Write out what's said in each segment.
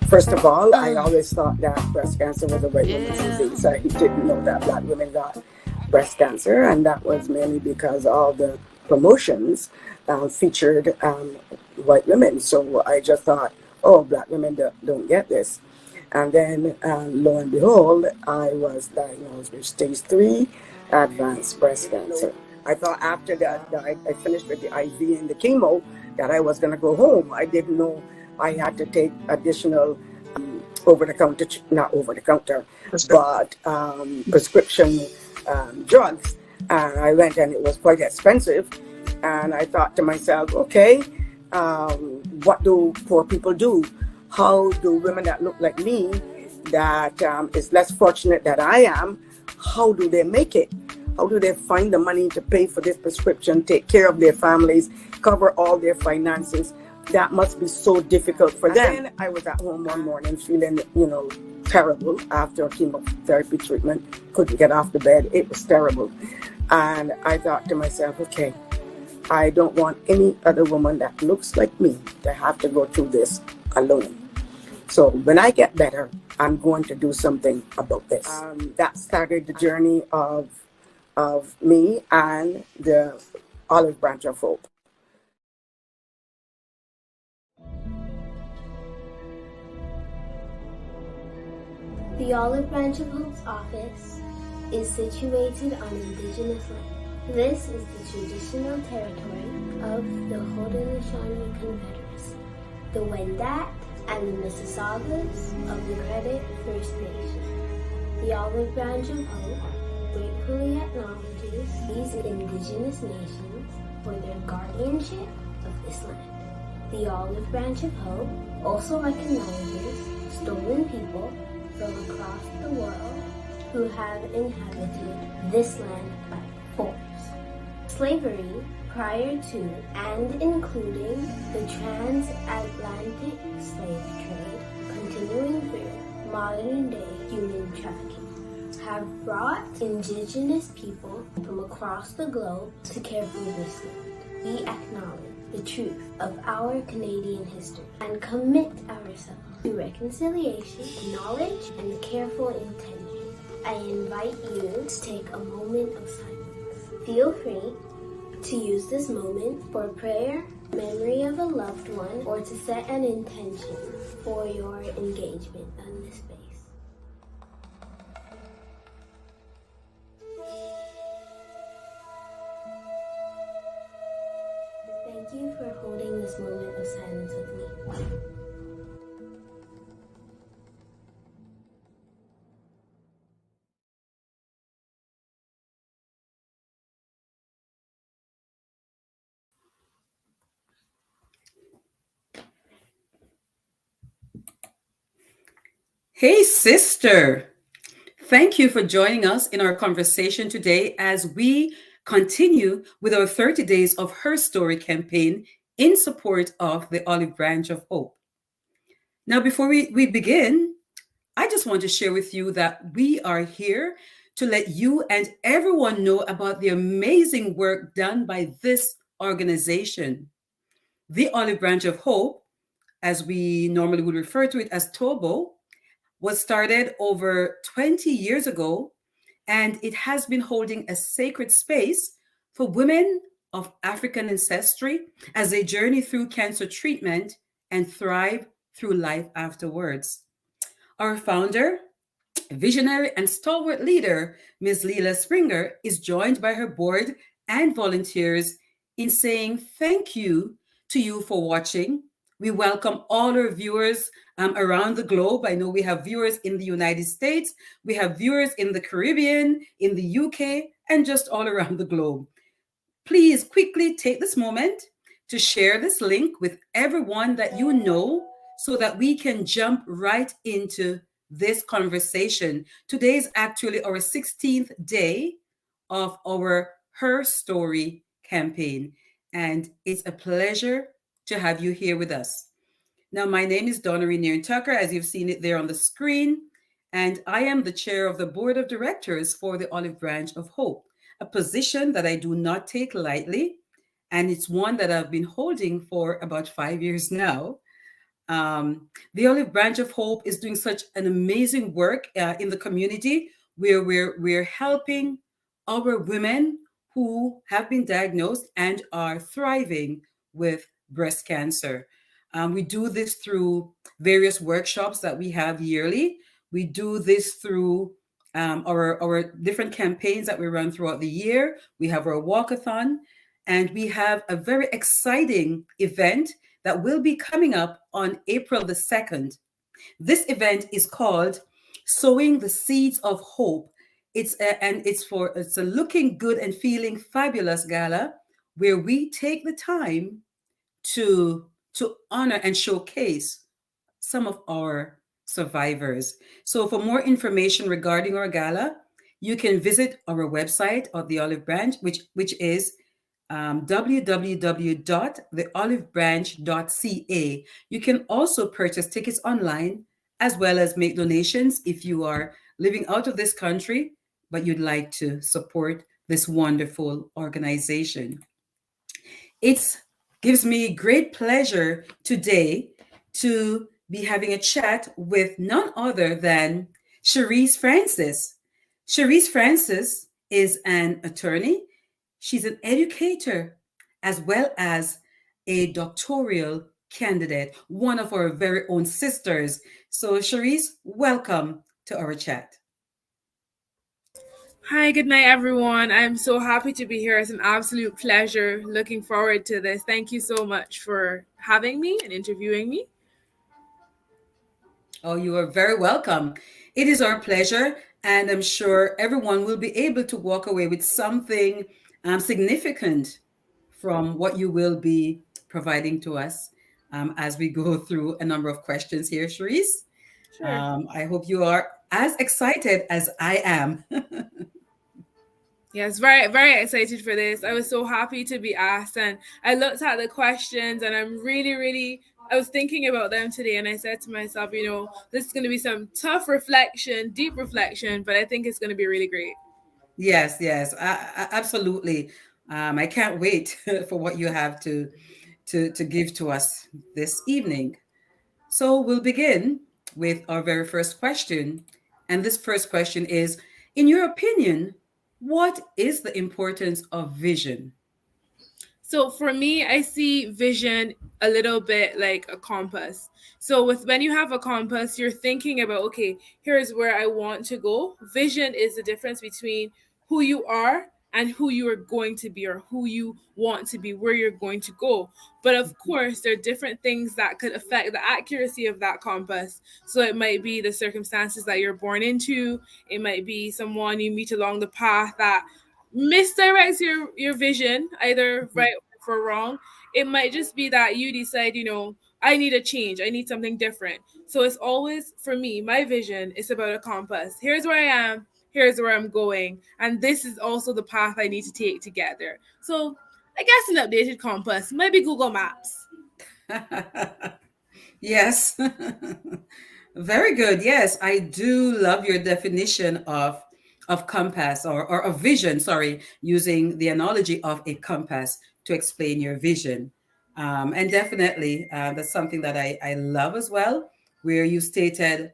First of all, I always thought that breast cancer was a white woman's disease. I didn't know that black women got breast cancer, and that was mainly because all the promotions featured white women. So I just thought, oh, black women don't get this. And then, lo and behold, I was diagnosed with stage 3 advanced breast cancer. I thought after that I finished with the IV and the chemo that I was going to go home. I didn't know I had to take additional not over-the-counter, but prescription drugs. And I went, and it was quite expensive. And I thought to myself, okay, what do poor people do? How do women that look like me, that is less fortunate than I am, how do they make it? How do they find the money to pay for this prescription, take care of their families, cover all their finances? That must be so difficult for them. And then I was at home one morning feeling, terrible after chemotherapy treatment. Couldn't get off the bed. It was terrible. And I thought to myself, okay, I don't want any other woman that looks like me to have to go through this alone. So when I get better, I'm going to do something about this. That started the journey of me and the Olive Branch of Hope. The Olive Branch of Hope's office is situated on Indigenous land. This is the traditional territory of the Haudenosaunee Confederacy, the Wendat, and the Mississaugas of the Credit First Nation. The Olive Branch of Hope gratefully acknowledges these Indigenous nations for their guardianship of this land. The Olive Branch of Hope also recognizes stolen people from across the world who have inhabited this land by force. Slavery prior to and including the transatlantic slave trade continuing through modern-day human trafficking have brought Indigenous people from across the globe to care for this land. We acknowledge the truth of our Canadian history and commit ourselves to reconciliation, knowledge, and careful intention. I invite you to take a moment of silence. Feel free to use this moment for prayer, memory of a loved one, or to set an intention for your engagement on this space. Thank you for holding this moment of silence with me. Hey, sister. Thank you for joining us in our conversation today as we continue with our 30 Days of Her Story campaign in support of the Olive Branch of Hope. Now, before we begin, I just want to share with you that we are here to let you and everyone know about the amazing work done by this organization. The Olive Branch of Hope, as we normally would refer to it as TOBOH, was started over 20 years ago, and it has been holding a sacred space for women of African ancestry as they journey through cancer treatment and thrive through life afterwards. Our founder, visionary and stalwart leader, Ms. Leela Springer, is joined by her board and volunteers in saying thank you to you for watching. We welcome all our viewers around the globe. I know we have viewers in the United States, we have viewers in the Caribbean, in the UK, and just all around the globe. Please quickly take this moment to share this link with everyone that you know so that we can jump right into this conversation. Today is actually our 16th day of our Her Story campaign, and it's a pleasure to have you here with us. Now, my name is Donnaree Tucker, as you've seen it there on the screen, and I am the chair of the board of directors for the Olive Branch of Hope, a position that I do not take lightly, and it's one that I've been holding for about 5 years now. The Olive Branch of Hope is doing such an amazing work in the community where we're helping our women who have been diagnosed and are thriving with breast cancer. We do this through various workshops that we have yearly. We do this through our different campaigns that we run throughout the year. We have our walkathon, and we have a very exciting event that will be coming up on April the 2nd. This event is called Sowing the Seeds of Hope. It's a looking good and feeling fabulous gala where we take the time to honor and showcase some of our survivors. So for more information regarding our gala, you can visit our website of the Olive Branch, which is www.theolivebranch.ca. You can also purchase tickets online as well as make donations if you are living out of this country but you'd like to support this wonderful organization. It gives me great pleasure today to be having a chat with none other than Cherisse Francis. Cherisse Francis is an attorney. She's an educator as well as a doctoral candidate, one of our very own sisters. So, Cherisse, welcome to our chat. Hi, good night, everyone. I'm so happy to be here. It's an absolute pleasure. Looking forward to this. Thank you so much for having me and interviewing me. Oh, you are very welcome. It is our pleasure, and I'm sure everyone will be able to walk away with something significant from what you will be providing to us as we go through a number of questions here, Cherisse. Sure. I hope you are as excited as I am. Yes, very, very excited for this. I was so happy to be asked, and I looked at the questions, and I'm really, really. I was thinking about them today, and I said to myself, this is going to be some tough reflection, deep reflection, but I think it's going to be really great. Yes, yes, absolutely. I can't wait for what you have to give to us this evening. So we'll begin with our very first question. And this first question is, in your opinion, what is the importance of vision? So for me, I see vision a little bit like a compass. So when you have a compass, you're thinking about, okay, here's where I want to go. Vision is the difference between who you are and who you are going to be, or who you want to be, where you're going to go. But of course, there are different things that could affect the accuracy of that compass. So it might be the circumstances that you're born into. It might be someone you meet along the path that misdirects your vision, either right or wrong. It might just be that you decide, I need a change, I need something different. So it's always, for me, my vision is about a compass. Here's where I am, here's where I'm going, and this is also the path I need to take to get there. So I guess an updated compass, maybe Google Maps. Yes. Very good. Yes, I do love your definition of compass or a vision, sorry, using the analogy of a compass to explain your vision. And definitely that's something that I love as well, where you stated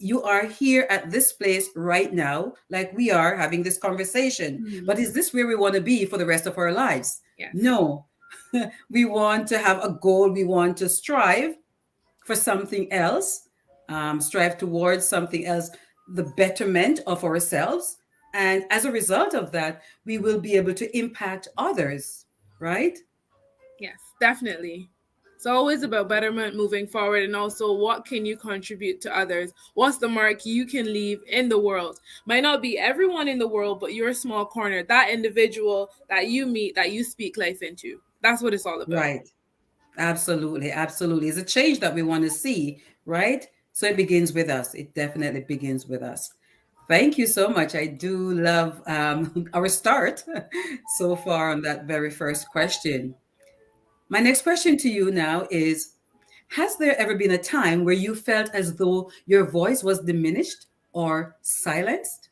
you are here at this place right now, like we are having this conversation. But is this where we want to be for the rest of our lives? Yes. No. We want to have a goal. We want to strive for something else, strive towards something else, the betterment of ourselves. And as a result of that, we will be able to impact others, right? Yes, definitely. It's always about betterment moving forward, and also what can you contribute to others? What's the mark you can leave in the world? Might not be everyone in the world, but your small corner, that individual that you meet, that you speak life into. That's what it's all about. Right. Absolutely. Absolutely. It's a change that we want to see, right? So it begins with us. It definitely begins with us. Thank you so much. I do love our start so far on that very first question. My next question to you now is, has there ever been a time where you felt as though your voice was diminished or silenced?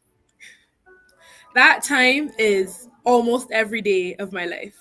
That time is almost every day of my life.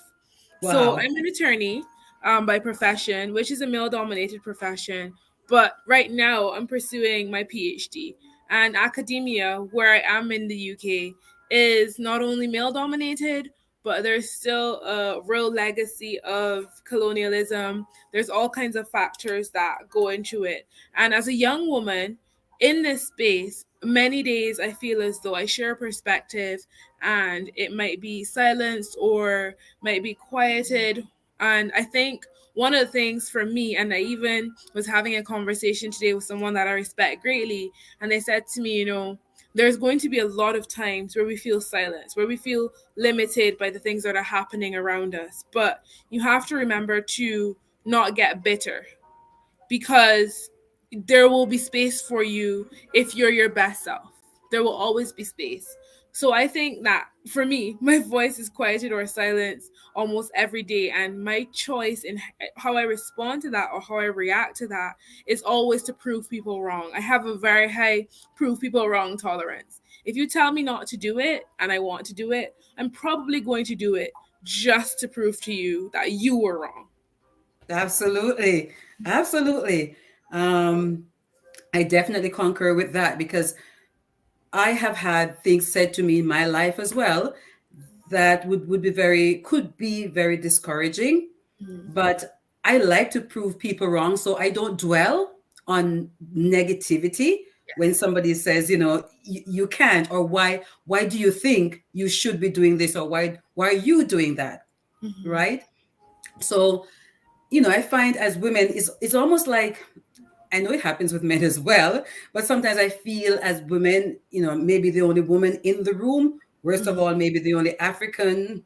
So Wow. I'm an attorney. by profession, which is a male dominated profession. But right now, I'm pursuing my PhD. And academia, where I am in the UK, is not only male dominated, but there's still a real legacy of colonialism. There's all kinds of factors that go into it. And as a young woman in this space, many days I feel as though I share a perspective and it might be silenced or might be quieted. And I think one of the things for me, and I even was having a conversation today with someone that I respect greatly, and they said to me, there's going to be a lot of times where we feel silenced, where we feel limited by the things that are happening around us. But you have to remember to not get bitter, because there will be space for you if you're your best self. There will always be space. So I think that for me, my voice is quieted or silenced almost every day. And my choice in how I respond to that or how I react to that is always to prove people wrong. I have a very high prove people wrong tolerance. If you tell me not to do it and I want to do it, I'm probably going to do it just to prove to you that you were wrong. Absolutely. Absolutely. Um, I definitely concur with that because I have had things said to me in my life as well that would be could be very discouraging. Mhm. But I like to prove people wrong. So I don't dwell on negativity when Yes. somebody says, you can't, or why do you think you should be doing this, or why are you doing that? Mhm. Right. So, I find as women it's almost like, I know it happens with men as well, but sometimes I feel as women, maybe the only woman in the room. Worst of Mhm. all, maybe the only African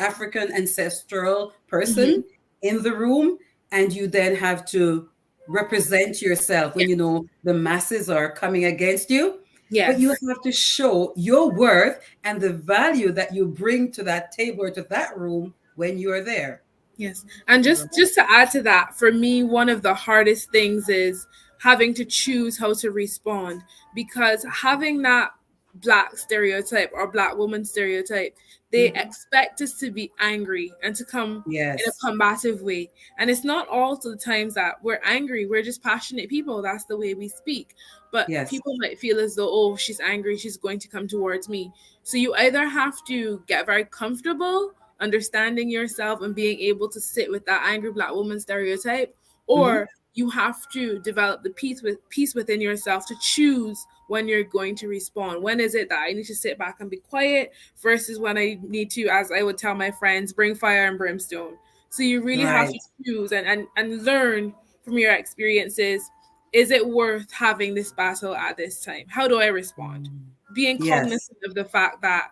ancestral person Mhm. in the room, and you then have to represent yourself when Yes. the masses are coming against you. But you Yes. have to show your worth and the value that you bring to that table or to that room when you are there. Yes. And just to add to that, for me, one of the hardest things is having to choose how to respond, because having that black stereotype or black woman stereotype, they Mhm. expect us to be angry and to come in a Yes. combative way. And it's not all the times that we're angry, we're just passionate people. That's the way we speak. But Yes. people might feel as though, oh, she's angry, she's going to come towards me. So you either have to get very comfortable understanding yourself and being able to sit with that angry black woman stereotype, Hmm. or you have to develop the peace within yourself to choose when you're going to respond. When is it that I need to sit back and be quiet versus when I need to, as I would tell my friends, bring fire and brimstone. So you really have to Right. choose and learn from your experiences. Is it worth having this battle at this time? How do I respond? Mm. Being Yes. cognizant of the fact that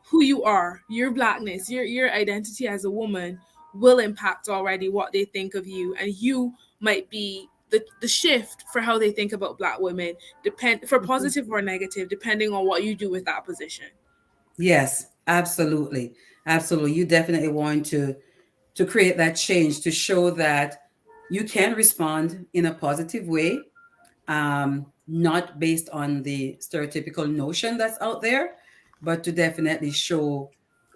who you are, your blackness, your identity as a woman will impact already what they think of you, and you might be the shift for how they think about black women, depend for Mhm. positive or negative, depending on what you do with that position. Yes, absolutely. Absolutely. You definitely want to create that change to show that you can respond in a positive way, not based on the stereotypical notion that's out there, but to definitely show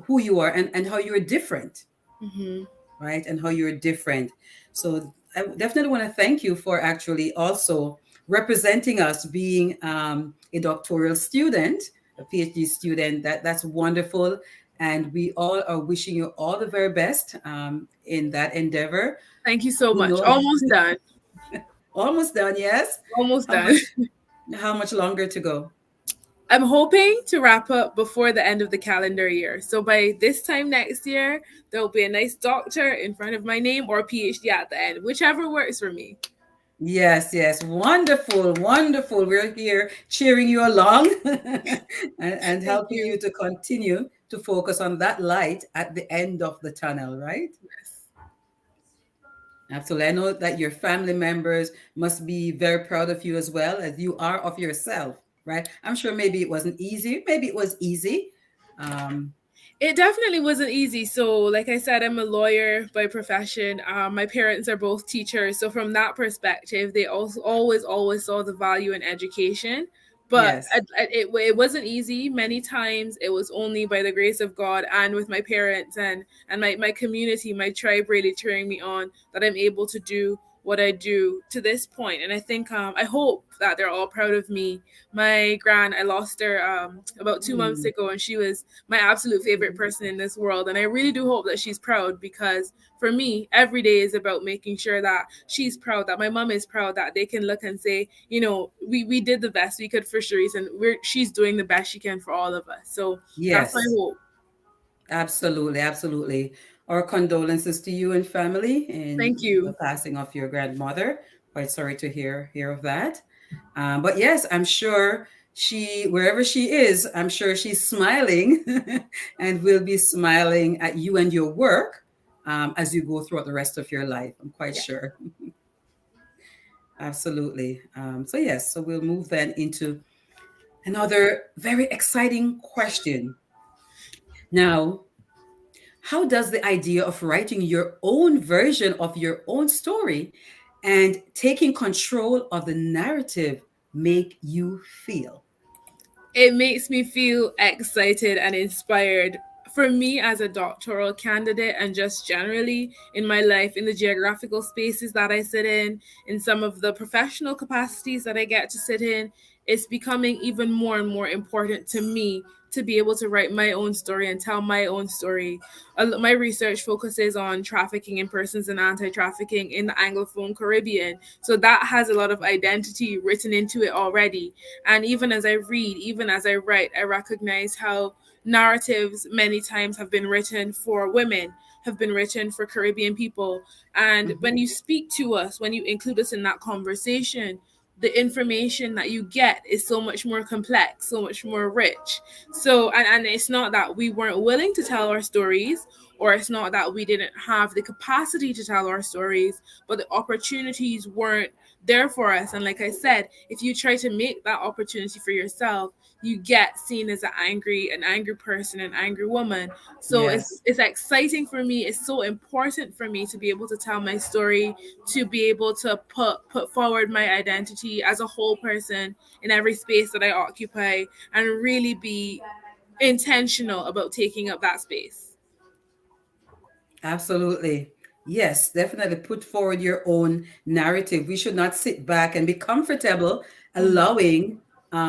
who you are and how you're different, Hmm. right? And how you're different. So I definitely want to thank you for actually also representing us, being a doctoral student, a PhD student. That's wonderful, and we all are wishing you all the very best in that endeavor. Thank you so Who much. knows? Almost done. Almost done. Yes. Almost How done. much? How much longer to go? I'm hoping to wrap up before the end of the calendar year. So by this time next year, there'll be a nice doctor in front of my name or PhD at the end, whichever works for me. Yes, yes. Wonderful, wonderful. We're here cheering you along and Thank helping you. you to continue to focus on that light at the end of the tunnel, right? Yes. Absolutely. I know that your family members must be very proud of you as well as you are of yourself, right? I'm sure maybe it wasn't easy. Maybe it was easy. Um, It definitely wasn't easy. So, like I said, I'm a lawyer by profession. My parents are both teachers. So, from that perspective, they also always saw the value in education. But Yes. it wasn't easy. Many times it was only by the grace of God and with my parents and my community, my tribe really cheering me on, that I'm able to do what I do to this point. And I think I hope that they're all proud of me. My gran, I lost her about 2 months Mm. ago, and she was my absolute favorite person in this world. And I really do hope that she's proud, because for me, every day is about making sure that she's proud, that my mom is proud, that they can look and say, we did the best we could for Cherisse, and she's doing the best she can for all of us. So that's my Yes. hope. Absolutely, absolutely. Our condolences to you and family in Thank the you. passing of your grandmother. Quite sorry to hear of that. But yes, I'm sure wherever she is, I'm sure she's smiling and will be smiling at you and your work as you go throughout the rest of your life. I'm quite Yeah. sure. Absolutely. So yes, so we'll move then into another very exciting question. Now, how does the idea of writing your own version of your own story and taking control of the narrative make you feel? It makes me feel excited and inspired. For me, as a doctoral candidate, and just generally in my life, in the geographical spaces that I sit in some of the professional capacities that I get to sit in, it's becoming even more and more important to me to be able to write my own story and tell my own story. My research focuses on trafficking in persons and anti-trafficking in the Anglophone Caribbean. So that has a lot of identity written into it already. And even as I read, even as I write, I recognize how narratives many times have been written for women, have been written for Caribbean people. And Mhm. when you speak to us, when you include us in that conversation, the information that you get is so much more complex, so much more rich. So, and it's not that we weren't willing to tell our stories, or it's not that we didn't have the capacity to tell our stories, but the opportunities weren't there for us. And like I said, if you try to make that opportunity for yourself, you get seen as an angry person, an angry woman. So Yes, it's exciting for me. It's so important for me to be able to tell my story, to be able to put forward my identity as a whole person in every space that I occupy, and really be intentional about taking up that space. absolutely. Yes, definitely put forward your own narrative. We should not sit back and be comfortable Mhm.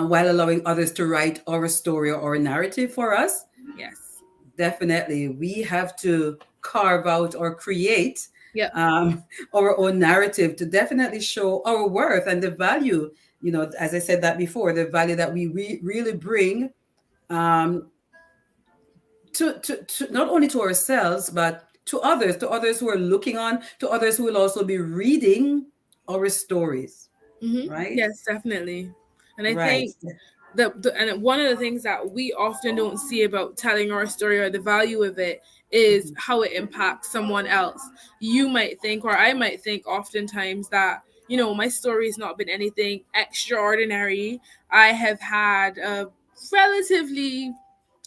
while allowing others to write our story or our narrative for us. Yes. Definitely, we have to carve out or create Yep. um, our own narrative to definitely show our worth and the value. As I said that before, the value that we really bring um, to not only to ourselves but to others who are looking on, to others who will also be reading our stories. Right, Yes, definitely. And I right. think and one of the things that we often don't see about telling our story, or the value of it, is Mhm. how it impacts someone else. You might think, or I might think oftentimes, that my story has not been anything extraordinary. I have had a relatively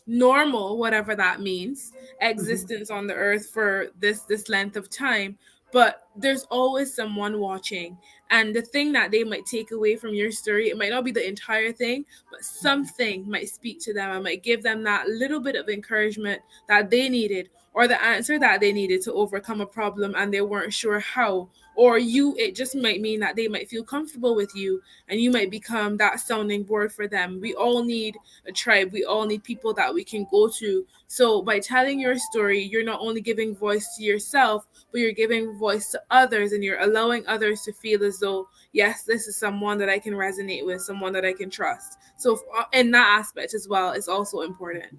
normal, whatever that means, Mhm. existence on the earth for this length of time. But there's always someone watching, and the thing that they might take away from your story, it might not be the entire thing, but something might speak to them and might give them that little bit of encouragement that they needed, or the answer that they needed to overcome a problem and they weren't sure how. Or it just might mean that they might feel comfortable with you, and you might become that sounding board for them. We all need a tribe. We all need people that we can go to. So by telling your story, you're not only giving voice to yourself, but you're giving voice to others, and you're allowing others to feel as though, yes, this is someone that I can resonate with, someone that I can trust. So in that aspect as well, it's also important.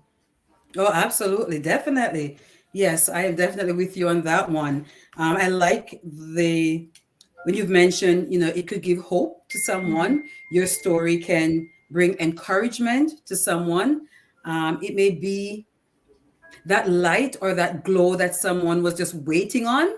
Oh, absolutely. Definitely. Yes, I am definitely with you on that one. I like when you've mentioned, it could give hope to Mhm. someone. Your story can bring encouragement to someone. It may be that light or that glow that someone was just waiting on,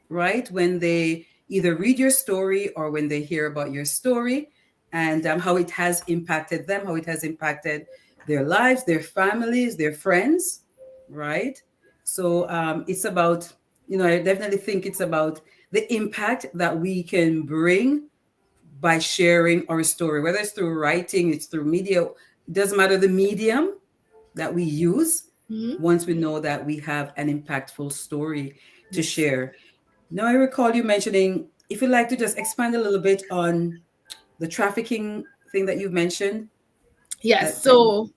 right? When they either read your story or when they hear about your story, and how it has impacted them, how it has impacted their lives, their families, their friends, right? So it's about, I definitely think it's about the impact that we can bring by sharing our story, whether it's through writing, it's through media. It doesn't matter the medium that we use, Mhm. once we know that we have an impactful story to Yes. share. Now, I recall you mentioning, if you'd like to just expand a little bit on the trafficking thing that you've mentioned, Yes. that you, So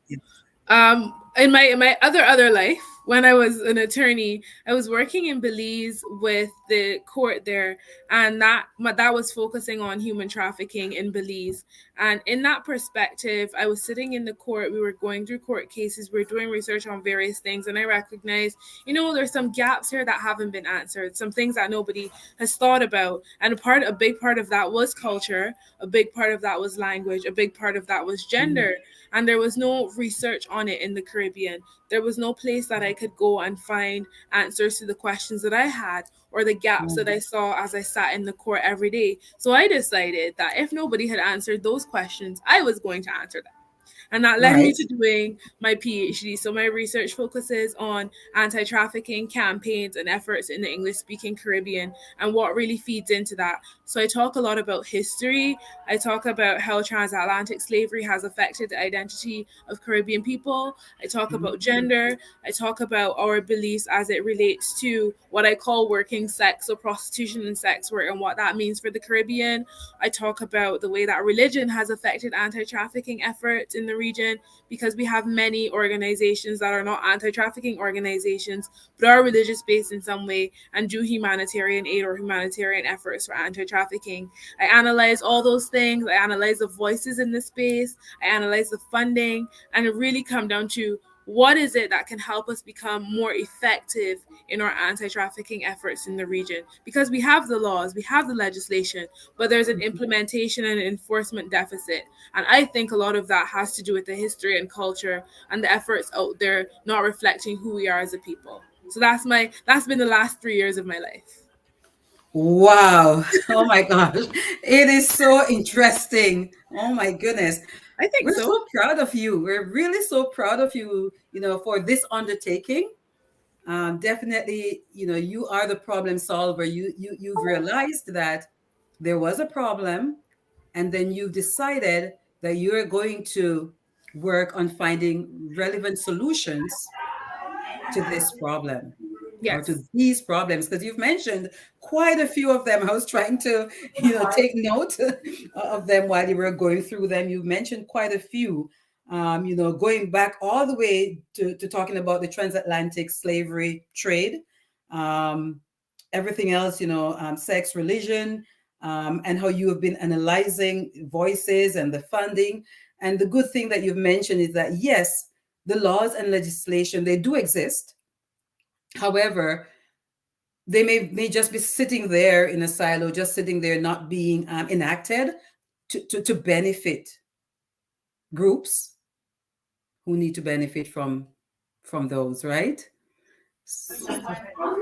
in my other life, when I was an attorney, I was working in Belize with the court there, and that was focusing on human trafficking in Belize. And in that perspective, I was sitting in the court, we were going through court cases, we were doing research on various things, and I recognized, there's some gaps here that haven't been answered, some things that nobody has thought about. And a big part of that was culture, a big part of that was language, a big part of that was Mhm. gender. And there was no research on it in the Caribbean. There was no place that I could go and find answers to the questions that I had or the gaps that I saw as I sat in the court every day. So I decided that if nobody had answered those questions, I was going to answer them. And that led me Right. to doing my PhD. So my research focuses on anti-trafficking campaigns and efforts in the English-speaking Caribbean and what really feeds into that. So I talk a lot about history. I talk about how transatlantic slavery has affected the identity of Caribbean people. I talk about gender. I talk about our beliefs as it relates to what I call working sex, so prostitution and sex work, and what that means for the Caribbean. I talk about the way that religion has affected anti-trafficking efforts in the region, because we have many organizations that are not anti-trafficking organizations but are religious based in some way and do humanitarian aid or humanitarian efforts for anti-trafficking. I analyze all those things. I analyze the voices in the space. I analyze the funding, and it really come down to what is it that can help us become more effective in our anti-trafficking efforts in the region, because we have the laws, we have the legislation, but there's an implementation and an enforcement deficit. And I think a lot of that has to do with the history and culture and the efforts out there not reflecting who we are as a people. So that's been the last 3 years of my life. Wow. Oh my gosh. It is so interesting. Oh my goodness. I think We're so. so proud of you. We're really so proud of you, for this undertaking. Definitely, you are the problem solver. You've realized that there was a problem, and then you've decided that you're going to work on finding relevant solutions to this problem, or to Yes. these problems, because you've mentioned quite a few of them. I was trying to take note of them while you were going through them. You've mentioned quite a few, going back all the way to talking about the transatlantic slavery trade, um, everything else, sex, religion, and how you have been analyzing voices and the funding. And the good thing that you've mentioned is that, yes, the laws and legislation, they do exist. However, they may just be sitting there in a silo, just sitting there, not being enacted to benefit groups who need to benefit from those, right?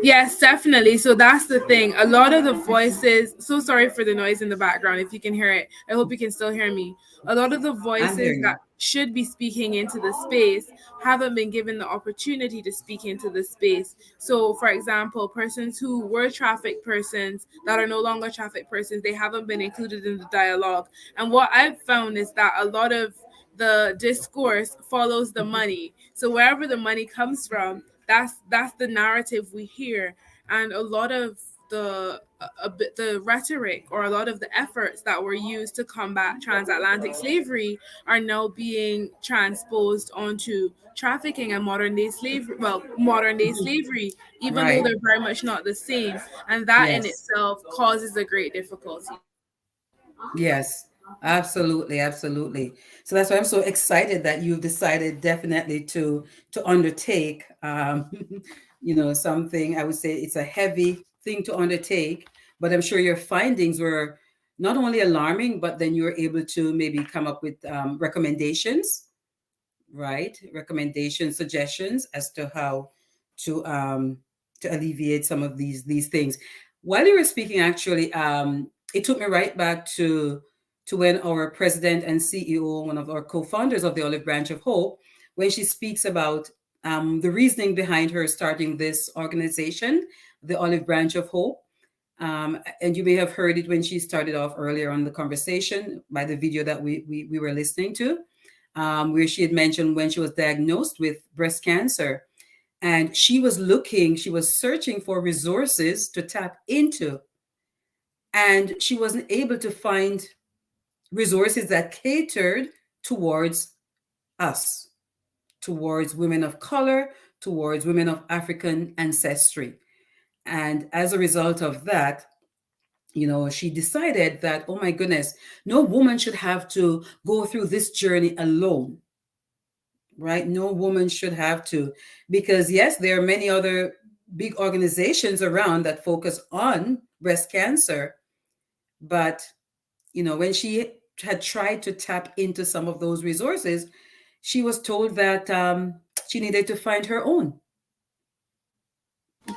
Yes, definitely. So that's the thing. A lot of the voices, so sorry for the noise in the background if you can hear it. I hope you can still hear me. A lot of the I'm voices hearing that you. should be speaking into the space haven't been given the opportunity to speak into the space. So, for example, persons who were trafficked persons that are no longer trafficked persons, they haven't been included in the dialogue. And what I've found is that a lot of the discourse follows the money. So wherever the money comes from, that's the narrative we hear. And a lot of the rhetoric, or a lot of the efforts that were used to combat transatlantic slavery, are now being transposed onto trafficking and modern day slavery, even though Right. they're very much not the same. And that in Yes. itself causes a great difficulty. Yes, absolutely, absolutely. So that's why I'm so excited that you've decided definitely to undertake, something. I would say it's a heavy thing to undertake, but I'm sure your findings were not only alarming, but then you were able to maybe come up with recommendations, right? Recommendations, suggestions as to how to um, to alleviate some of these things. While you were speaking, actually, it took me right back to when our president and CEO, one of our co-founders of the Olive Branch of Hope, when she speaks about the reasoning behind her starting this organization, the Olive Branch of Hope. And you may have heard it when she started off earlier on the conversation by the video that we were listening to, where she had mentioned when she was diagnosed with breast cancer. And she was searching for resources to tap into. And she wasn't able to find resources that catered towards us, towards women of color, towards women of African ancestry. And as a result of that, she decided that, oh my goodness, no woman should have to go through this journey alone, right? No woman should have to, because yes, there are many other big organizations around that focus on breast cancer. But, when she had tried to tap into some of those resources, she was told that she needed to find her own.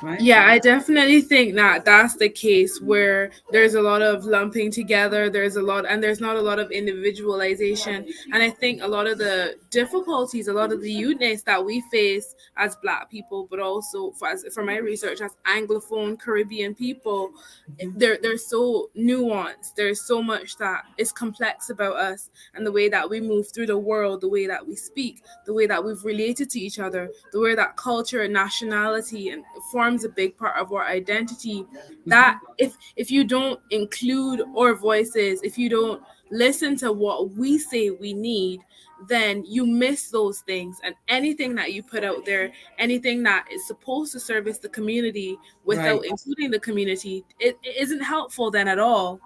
Right? Yeah, I definitely think that that's the case where there's a lot of lumping together. There's not a lot of individualization. And I think a lot of the difficulties, a lot of the uniqueness that we face as Black people, but also for my research as Anglophone Caribbean people, they're so nuanced. There's so much that is complex about us and the way that we move through the world, the way that we speak, the way that we've related to each other, the way that culture and nationality and forms a big part of our identity. That if you don't include our voices, if you don't listen to what we say we need, then you miss those things. And anything that you put out there, anything that is supposed to service the community without including the community, it isn't helpful then at all,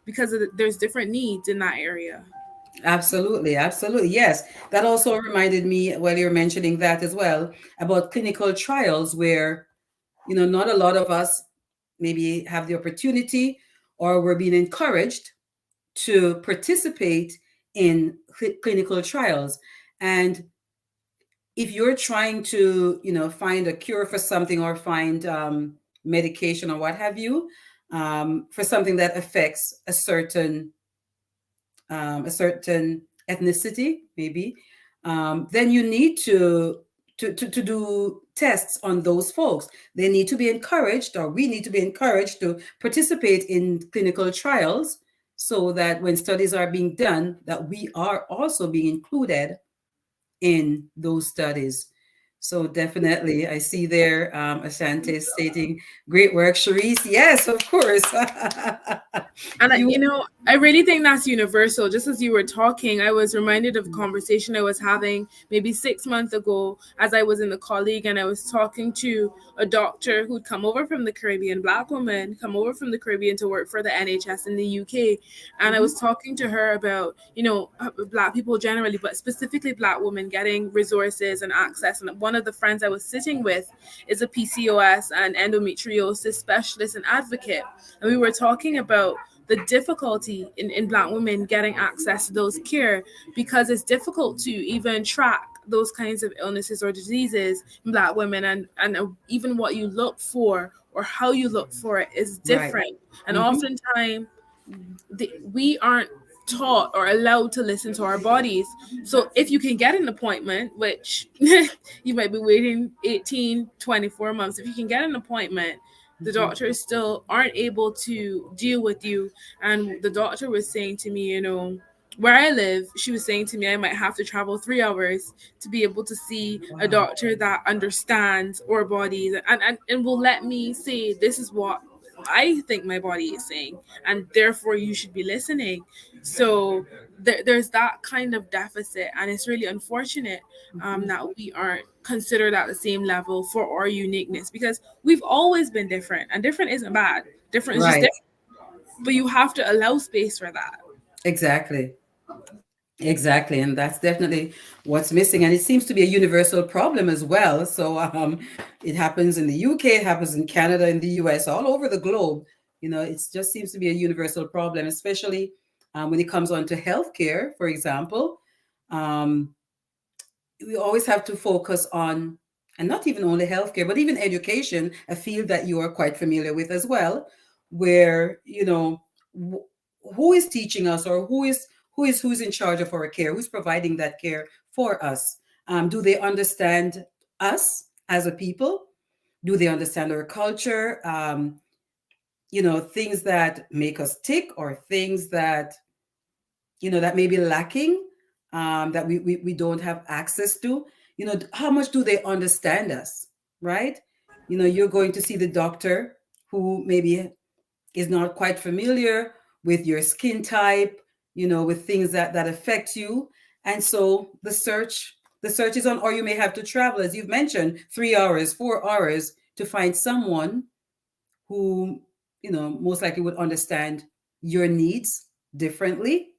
because there's different needs in that area. Absolutely, absolutely. Yes. That also reminded me, while you're mentioning that as well, about clinical trials where, not a lot of us maybe have the opportunity, or we're being encouraged to participate in clinical trials. And if you're trying to, find a cure for something, or find medication or what have you, for something that affects a certain ethnicity, maybe, then you need to do tests on those folks. They need to be encouraged, or we need to be encouraged to participate in clinical trials, so that when studies are being done, that we are also being included in those studies. So definitely, I see there Asante stating, great work, Cherisse. Yes, of course. And I really think that's universal. Just as you were talking, I was reminded of a conversation I was having maybe 6 months ago, as I was in the colleague, and I was talking to a doctor who'd come over from the Caribbean, Black woman, come over from the Caribbean to work for the NHS in the UK. And I was talking to her about, Black people generally, but specifically Black women getting resources and access. And one of the friends I was sitting with is a PCOS and endometriosis specialist and advocate. And we were talking about the difficulty in Black women getting access to those care, because it's difficult to even track those kinds of illnesses or diseases in Black women, and even what you look for or how you look for it is different. Right. And oftentimes we aren't taught or allowed to listen to our bodies. So if you can get an appointment, which you might be waiting 18, 24 months, if you can get an appointment, the doctors still aren't able to deal with you. And the doctor was saying to me, where I live, she was saying to me, I might have to travel 3 hours to be able to see a doctor that understands our bodies and will let me say, this is what I think my body is saying, and therefore you should be listening. So there's that kind of deficit, and it's really unfortunate that we aren't considered at the same level for our uniqueness, because we've always been different, and different isn't bad. Different is just different, but you have to allow space for that. Exactly. And that's definitely what's missing. And it seems to be a universal problem as well. So it happens in the UK, it happens in Canada, in the US, all over the globe. It just seems to be a universal problem, especially when it comes on to healthcare, for example. We always have to focus on, and not even only healthcare, but even education, a field that you are quite familiar with as well, where, who is teaching us, or who's in charge of our care, who's providing that care for us? Do they understand us as a people? Do they understand our culture? things that make us tick, or things that, that may be lacking, that we don't have access to. How much do they understand us, right? You're going to see the doctor who maybe is not quite familiar with your skin type, with things that affect you. And so the search is on, or you may have to travel, as you've mentioned, 3 hours, 4 hours to find someone who, most likely would understand your needs differently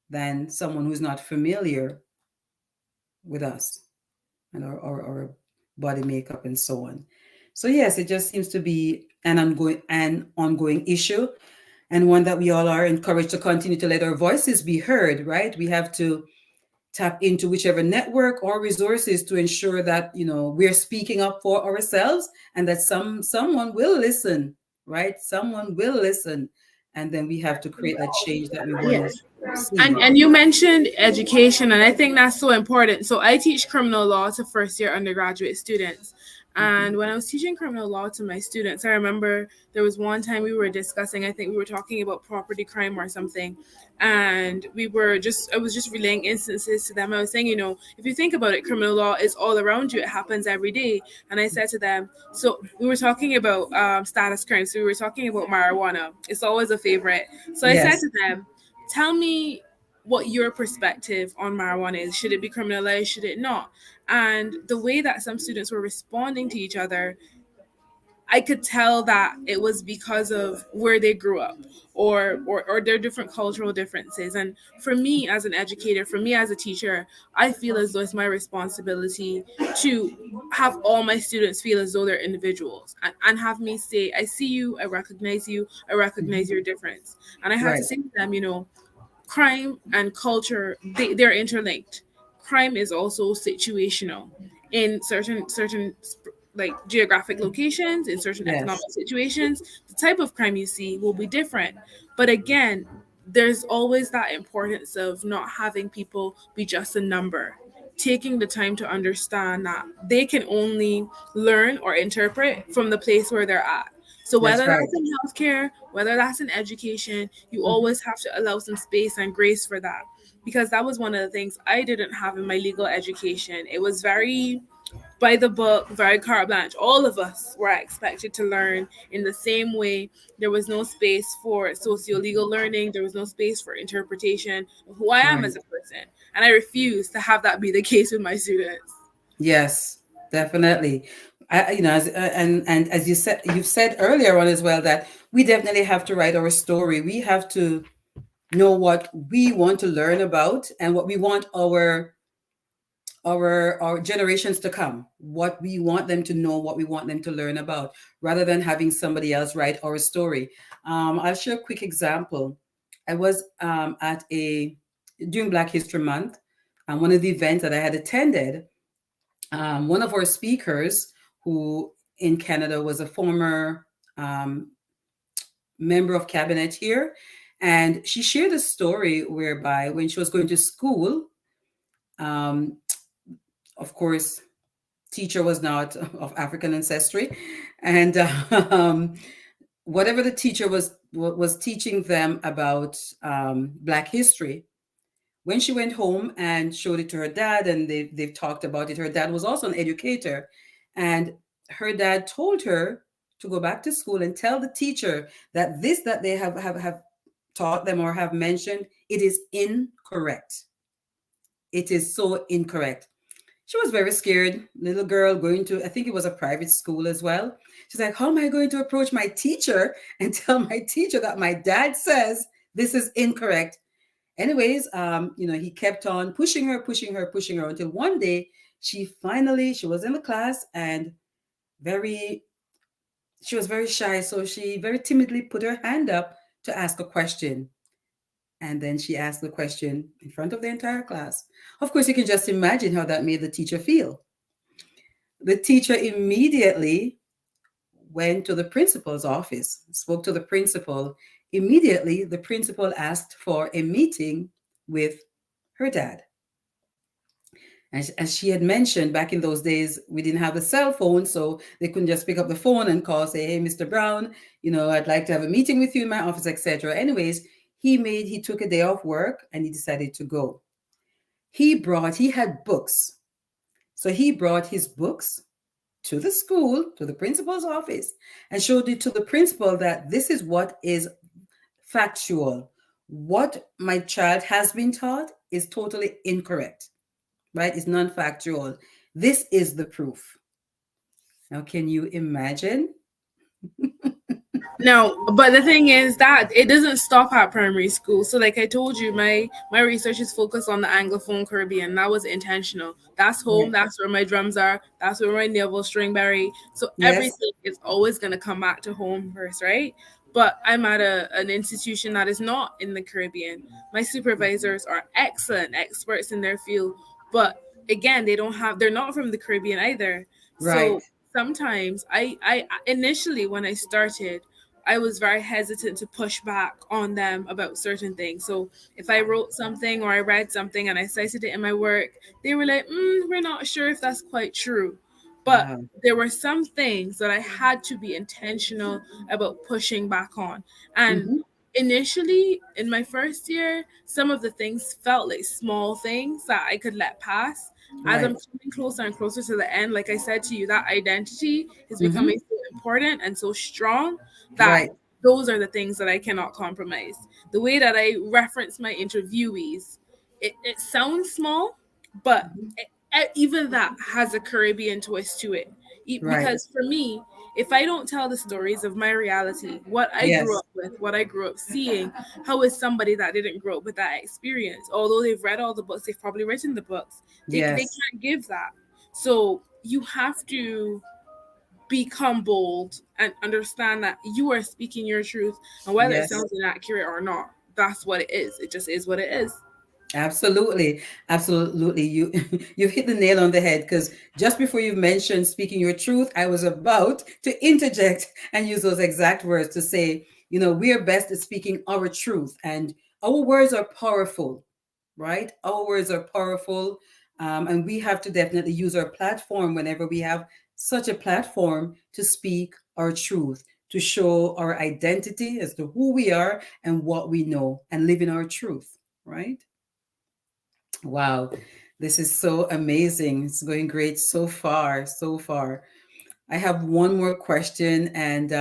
than someone who's not familiar with us and our body makeup and so on. So yes, it just seems to be an ongoing issue, and one that we all are encouraged to continue to let our voices be heard, right? We have to tap into whichever network or resources to ensure that, we're speaking up for ourselves, and that someone will listen, right? Someone will listen, and then we have to create that change that we want to Yes. see. And you mentioned education, and I think that's so important. So I teach criminal law to first year undergraduate students. And when I was teaching criminal law to my students, I remember there was one time we were discussing, I think we were talking about property crime or something. And I was just relaying instances to them. I was saying, if you think about it, criminal law is all around you. It happens every day. And I said to them, so we were talking about status crimes. So we were talking about marijuana. It's always a favorite. So I said Yes, to them, tell me what your perspective on marijuana is. Should it be criminalized? Should it not? And the way that some students were responding to each other, I could tell that it was because of where they grew up, or their different cultural differences. And for me as an educator, for me as a teacher, I feel as though it's my responsibility to have all my students feel as though they're individuals, and have me say, I see you, I recognize you, I recognize your difference. And I have to right. say to them, crime and culture, they're interlinked. Crime is also situational in certain like geographic locations, in certain economic Yes, situations. The type of crime you see will be different, but again, there's always that importance of not having people be just a number, taking the time to understand that they can only learn or interpret from the place where they're at. So that's whether right. that's in healthcare, whether that's in education, you Mhm. always have to allow some space and grace for that. Because that was one of the things I didn't have in my legal education. It was very by the book, very carte blanche. All of us were expected to learn in the same way. There was no space for socio-legal learning. There was no space for interpretation of who I am Right. as a person. And I refuse to have that be the case with my students. Yes, definitely. And as you've said earlier on as well, that we definitely have to write our story. We have to know what we want to learn about, and what we want our generations to come, what we want them to know, what we want them to learn about, rather than having somebody else write our story. I'll share a quick example. I was at a during Black History Month, and one of the events that I had attended, one of our speakers, who in Canada was a former um, member of cabinet here, and she shared a story whereby when she was going to school, um, of course, teacher was not of African ancestry, and whatever the teacher was teaching them about Black history, when she went home and showed it to her dad, and they've talked about it, her dad was also an educator, and her dad told her to go back to school and tell the teacher that this that they have taught them or have mentioned, it is incorrect. It is so incorrect. She was very scared, little girl going to, I think it was a private school as well. She's like, how am I going to approach my teacher and tell my teacher that my dad says this is incorrect? Anyways, he kept on pushing her, pushing her, pushing her, until one day she was in the class, and very she was very shy, so she very timidly put her hand up to ask a question. And then she asked the question in front of the entire class. Of course, you can just imagine how that made the teacher feel. The teacher immediately went to the principal's office, spoke to the principal. Immediately, the principal asked for a meeting with her dad. And as she had mentioned, back in those days, we didn't have a cell phone, so they couldn't just pick up the phone and call, say, "Hey, Mr. Brown, I'd like to have a meeting with you in my office," etc. Anyways, he took a day off work and he decided to go. He had books. So he brought his books to the school, to the principal's office, and showed it to the principal that this is what is factual. What my child has been taught is totally incorrect, right? It's non-factual. This is the proof. Now, can you imagine? No, but the thing is that it doesn't stop at primary school. So like I told you, my research is focused on the Anglophone Caribbean. That was intentional. That's home, Right. that's where my drums are, that's where my navel string berry. So Yes. everything is always gonna come back to home first, right? But I'm at an institution that is not in the Caribbean. My supervisors are excellent experts in their field, but again, they're not from the Caribbean either. Right. So sometimes I initially when I started, I was very hesitant to push back on them about certain things. So if I wrote something or I read something and I cited it in my work, they were like, we're not sure if that's quite true. But Wow. there were some things that I had to be intentional about pushing back on. And Mm-hmm. initially, in my first year, some of the things felt like small things that I could let pass. As I'm Right. coming closer and closer to the end, like I said to you, that identity is Mm-hmm. becoming so important and so strong that Right. those are the things that I cannot compromise. The way that I reference my interviewees, it sounds small, but even that has a Caribbean twist to it. Right. Because for me, if I don't tell the stories of my reality, what I grew Yes. up with, what I grew up seeing, how is somebody that didn't grow up with that experience? Although they've read all the books, they've probably written the books, they Yes. can't give that. So you have to become bold and understand that you are speaking your truth, and whether it Yes. sounds inaccurate or not, that's what it is. It just is what it is. Absolutely, absolutely. You've hit the nail on the head because just before you mentioned speaking your truth, I was about to interject and use those exact words to say, we are best at speaking our truth, and our words are powerful, right? Our words are powerful, and we have to definitely use our platform whenever we have such a platform to speak our truth, to show our identity as to who we are and what we know, and live in our truth, right? Wow, this is so amazing. It's going great so far, so far. I have one more question, and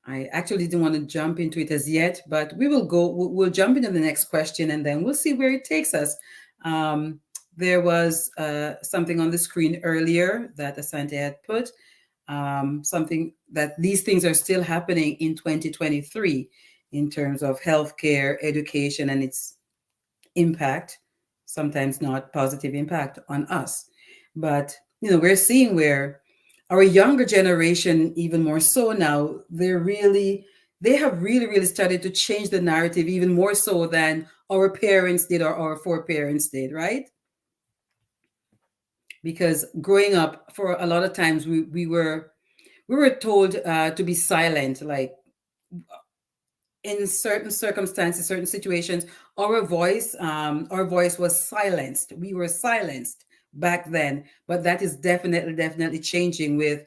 I actually didn't want to jump into it as yet, but we'll jump into the next question and then we'll see where it takes us. Um, there was something on the screen earlier that Asante had put, something that these things are still happening in 2023 in terms of healthcare, education, and its impact, sometimes not positive impact on us. But, we're seeing where our younger generation, even more so now, they have really started to change the narrative even more so than our parents did or our foreparents did, right? Because growing up, for a lot of times, we were told to be silent, like in certain circumstances, certain situations, our voice was silenced. We were silenced back then, but that is definitely changing with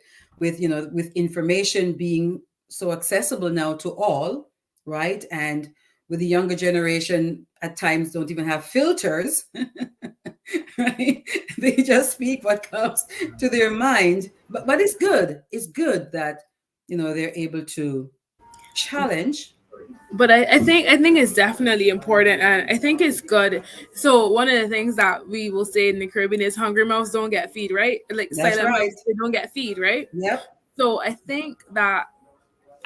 information being so accessible now to all, right? And with the younger generation, at times don't even have filters, right? They just speak what comes to their mind. But it's good. It's good that they're able to challenge. But I think it's definitely important, and I think it's good. So one of the things that we will say in the Caribbean is hungry mouths don't get feed, right? Like That's silent right. mouths, they don't get feed, right? Yep. So I think that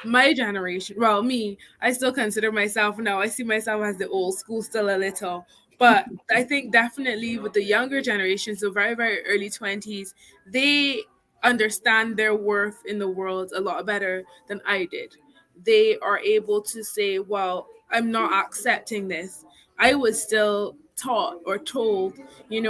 my generation, well, me, I still consider myself now, I see myself as the old school still a little. But I think definitely with the younger generation, so very, very early 20s, they understand their worth in the world a lot better than I did. They are able to say, well, I'm not accepting this. I was still taught or told, you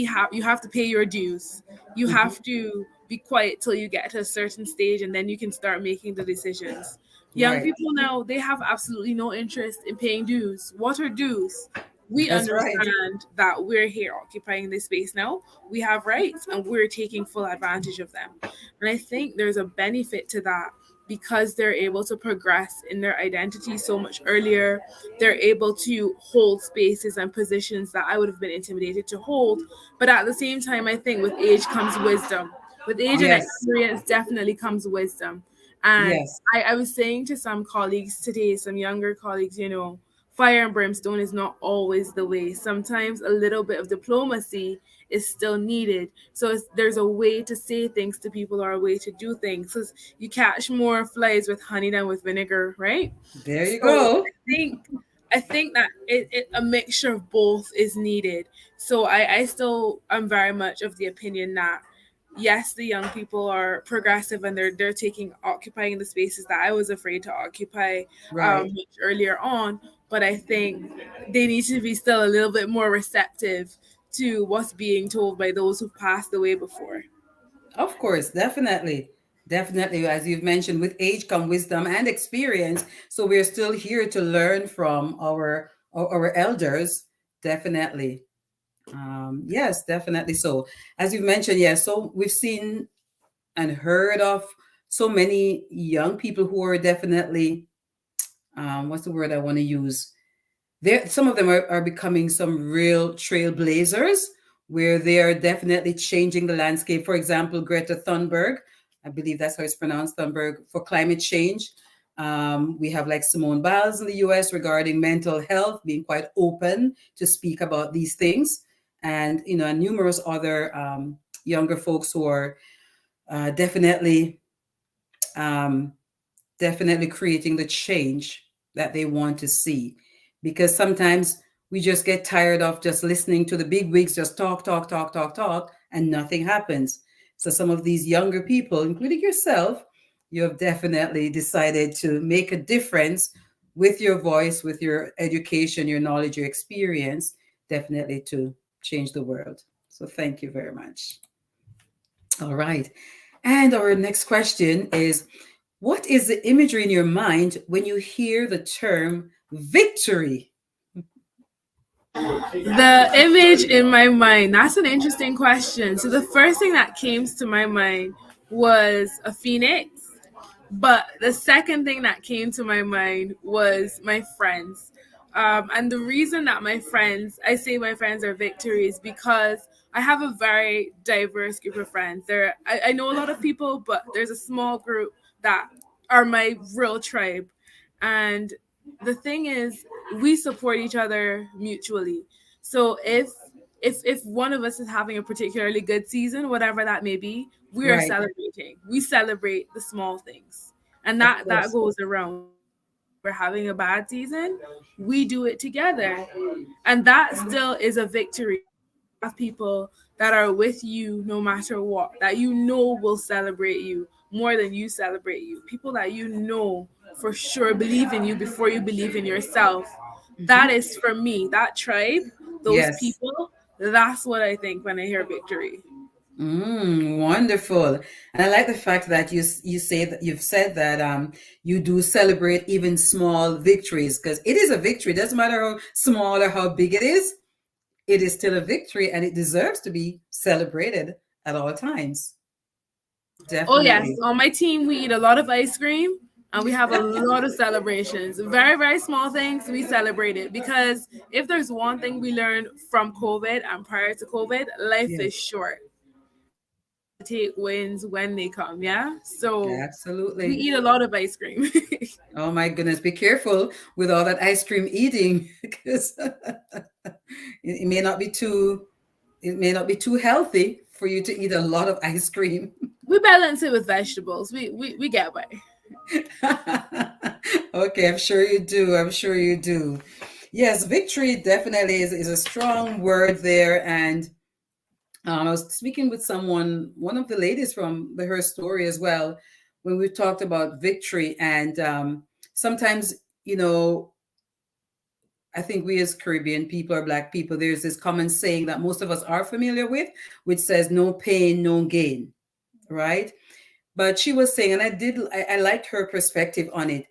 have to pay your dues. You Mhm. have to be quiet till you get to a certain stage and then you can start making the decisions. Young Right. people now, they have absolutely no interest in paying dues. What are dues? We That's right. understand that we're here occupying this space now. We have rights and we're taking full advantage of them. And I think there's a benefit to that because they're able to progress in their identity so much earlier. They're able to hold spaces and positions that I would have been intimidated to hold. But at the same time, I think with age comes wisdom. With age and Yes. experience, definitely comes wisdom. And Yes. I was saying to some colleagues today, some younger colleagues, fire and brimstone is not always the way. Sometimes a little bit of diplomacy is still needed. So there's a way to say things to people or a way to do things. Because you catch more flies with honey than with vinegar, right? There you So go. I think that a mixture of both is needed. So I still am very much of the opinion that yes, the young people are progressive and they're taking occupying the spaces that I was afraid to occupy Right. much earlier on. But I think they need to be still a little bit more receptive to what's being told by those who passed away before. Of course, definitely. Definitely. As you've mentioned, with age come wisdom and experience. So we're still here to learn from our elders. Definitely. Yes, definitely. So as you've mentioned, yes, so we've seen and heard of so many young people who are definitely what's the word I want to use? There, some of them are becoming some real trailblazers where they are definitely changing the landscape. For example, Greta Thunberg, I believe that's how it's pronounced, Thunberg, for climate change. We have like Simone Biles in the US regarding mental health, being quite open to speak about these things. And, and numerous other younger folks who are definitely um, definitely creating the change that they want to see. Because sometimes we just get tired of just listening to the big wigs just talk, talk, talk, talk, talk, and nothing happens. So some of these younger people, including yourself, you have definitely decided to make a difference with your voice, with your education, your knowledge, your experience, definitely to change the world. So thank you very much. All right. And our next question is, what is the imagery in your mind when you hear the term victory? The image in my mind, that's an interesting question. So the first thing that came to my mind was a phoenix. But the second thing that came to my mind was my friends. And the reason that I say my friends are victories because I have a very diverse group of friends. I know a lot of people, but there's a small group that are my real tribe. And the thing is, we support each other mutually. So if one of us is having a particularly good season, whatever that may be, we are Right. celebrating. We celebrate the small things, and Of that course. goes around. We're having a bad season, we do it together, and that still is a victory. Have people that are with you no matter what, that will celebrate you more than you celebrate you. People that for sure believe in you before you believe in yourself. That Mhm. is for me, that tribe, those Yes. people, that's what I think when I hear victory. Wonderful. And I like the fact that you say that you've said that you do celebrate even small victories because it is a victory. It doesn't matter how small or how big it is still a victory and it deserves to be celebrated at all times. Oh yes, Definitely. on my team we eat a lot of ice cream and we have a lot of celebrations. Very, very small things, we celebrate it because if there's one thing we learned from COVID and prior to COVID, life is Yes, short. Take wins when they come, yeah? So we absolutely. eat a lot of ice cream. Oh my goodness, be careful with all that ice cream eating because it may not be too healthy for you to eat a lot of ice cream. We balance it with vegetables. We get by. Okay, I'm sure you do. I'm sure you do. Yes, victory definitely is a strong word there. And I was speaking with one of the ladies from the Her Story as well, when we talked about victory. And sometimes, you know, I think we as Caribbean people or Black people, there's this common saying that most of us are familiar with, which says, no pain, no gain, right? But she was saying, and I liked her perspective on it.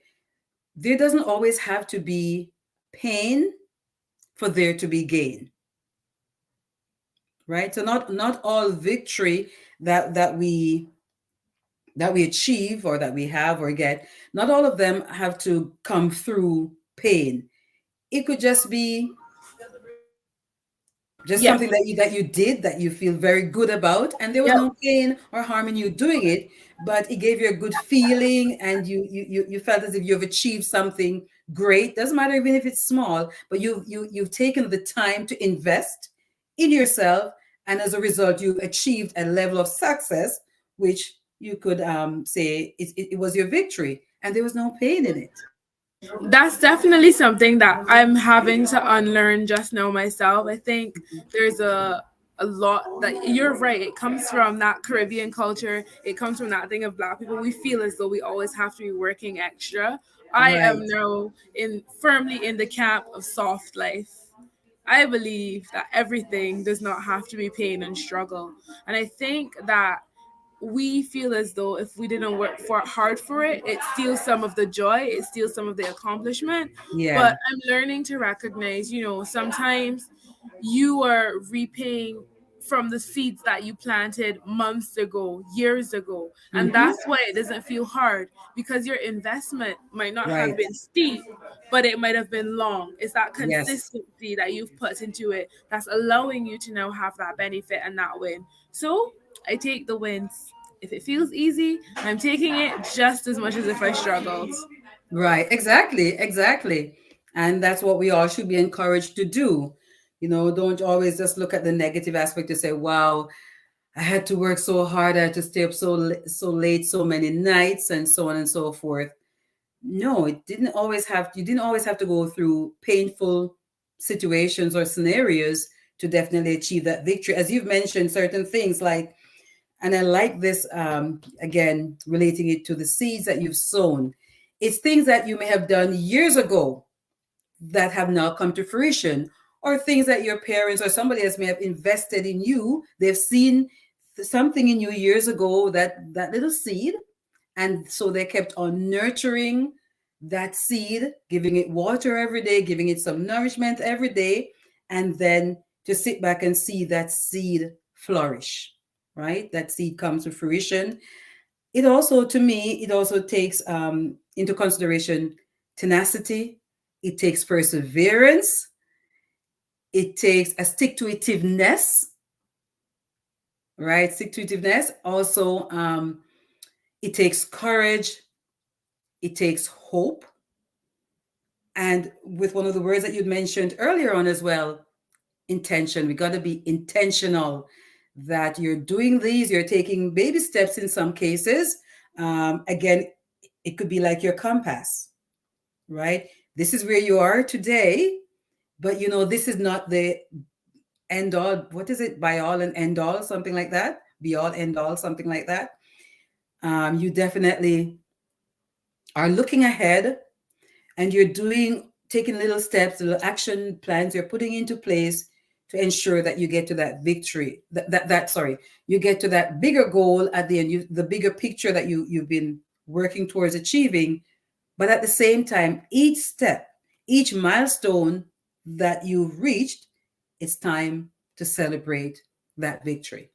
There doesn't always have to be pain for there to be gain, right? So not all victory that we achieve or that we have or get, not all of them have to come through pain. It could just be just Yes. something that you did that you feel very good about, and there was Yep. no pain or harm in you doing it, but it gave you a good feeling, and you felt as if you've achieved something great. Doesn't matter even if it's small, but you've taken the time to invest in yourself, and as a result you achieved a level of success which you could say it was your victory, and there was no pain in it. That's definitely something that I'm having to unlearn just now myself. I think there's a lot that you're right. It comes from that Caribbean culture. It comes from that thing of Black people. We feel as though we always have to be working extra. I am Right. now in firmly in the camp of soft life. I believe that everything does not have to be pain and struggle. And I think that we feel as though if we didn't work hard for it, it steals some of the joy, it steals some of the accomplishment. But Yeah. I'm learning to recognize, sometimes you are reaping from the seeds that you planted months ago, years ago. And Hmm. that's why it doesn't feel hard, because your investment might not have Right. been steep, but it might have been long. It's that Yes. consistency that you've put into it that's allowing you to now have that benefit and that win. So I take the wins. If it feels easy, I'm taking it just as much as if I struggled. Right, exactly. And that's what we all should be encouraged to do. Don't always just look at the negative aspect to say, wow, I had to work so hard, I had to stay up so late, so many nights, and so on and so forth. No, you didn't always have to go through painful situations or scenarios to definitely achieve that victory. As you've mentioned, certain things like, and I like this, again, relating it to the seeds that you've sown. It's things that you may have done years ago that have now come to fruition, or things that your parents or somebody else may have invested in you. They've seen something in you years ago, that little seed, and so they kept on nurturing that seed, giving it water every day, giving it some nourishment every day, and then to sit back and see that seed flourish, right? That seed comes to fruition. To me, it also takes into consideration tenacity, it takes perseverance, it takes a stick to itiveness, right? Stick to itiveness. Also, it takes courage, it takes hope. And with one of the words that you mentioned earlier on as well, intention. We got to be intentional that you're doing these, you're taking baby steps in some cases. Again, it could be like your compass, right? This is where you are today, but this is not the end all. What is it? By all and end all, something like that. Be all, end all, something like that. You definitely are looking ahead, and you're taking little steps, little action plans you're putting into place to ensure that you get to that victory, sorry, you get to that bigger goal at the end, the bigger picture that you've been working towards achieving. But at the same time, each step, each milestone that you've reached, it's time to celebrate that victory,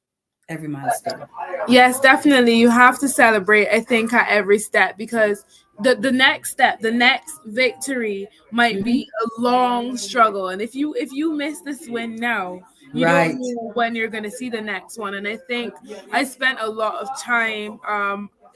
every milestone. Yes, definitely. You have to celebrate, I think, at every step, because the next step, the next victory might Hmm. be a long struggle. And if you miss this win now, you don't Right. know when you're gonna see the next one. And I think I spent a lot of time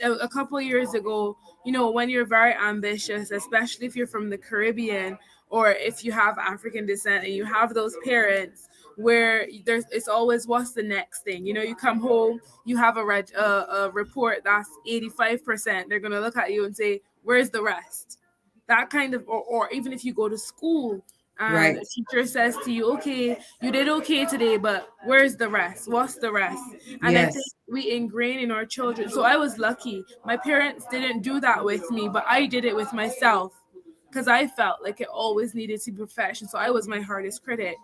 a couple of years ago, when you're very ambitious, especially if you're from the Caribbean or if you have African descent and you have those parents where it's always what's the next thing. You come home, you have a report that's 85%. They're gonna look at you and say, "Where's the rest?" That kind of, or even if you go to school and Right. a teacher says to you, "Okay, you did okay today, but where's the rest? What's the rest?" And I think Yes. we ingrain in our children. So I was lucky. My parents didn't do that with me, but I did it with myself because I felt like it always needed to be perfection. So I was my hardest critic.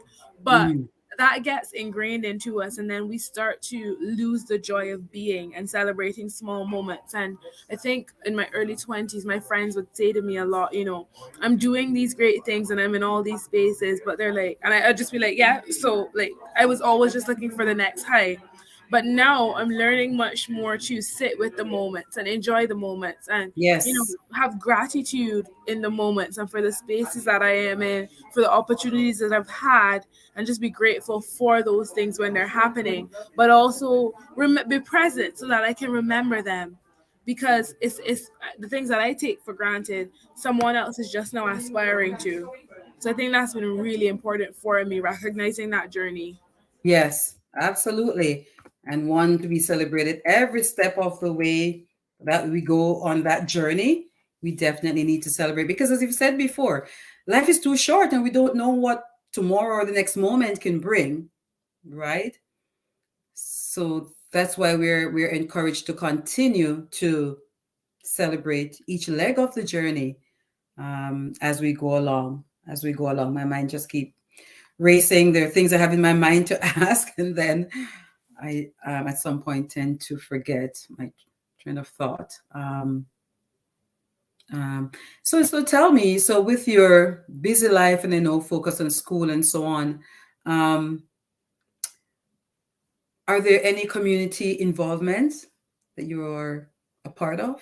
But Mm. that gets ingrained into us, and then we start to lose the joy of being and celebrating small moments. And I think in my early 20s, my friends would say to me a lot, I'm doing these great things and I'm in all these spaces, but they're like, and I'd just be like, yeah, so like I was always just looking for the next high. But now I'm learning much more to sit with the moments and enjoy the moments, and Yes. have gratitude in the moments and for the spaces that I am in, for the opportunities that I've had, and just be grateful for those things when they're happening, but also be present so that I can remember them, because it's the things that I take for granted, someone else is just now aspiring to. So I think that's been really important for me, recognizing that journey. Yes, absolutely. And one to be celebrated every step of the way that we go on that journey. We definitely need to celebrate because, as you've said before, life is too short and we don't know what tomorrow or the next moment can bring, right? So that's why we're encouraged to continue to celebrate each leg of the journey as we go along. As we go along, my mind just keep racing. There are things I have in my mind to ask, and then I at some point tend to forget my train of thought. So tell me, so with your busy life and focus on school and so on, um, are there any community involvements that you're a part of?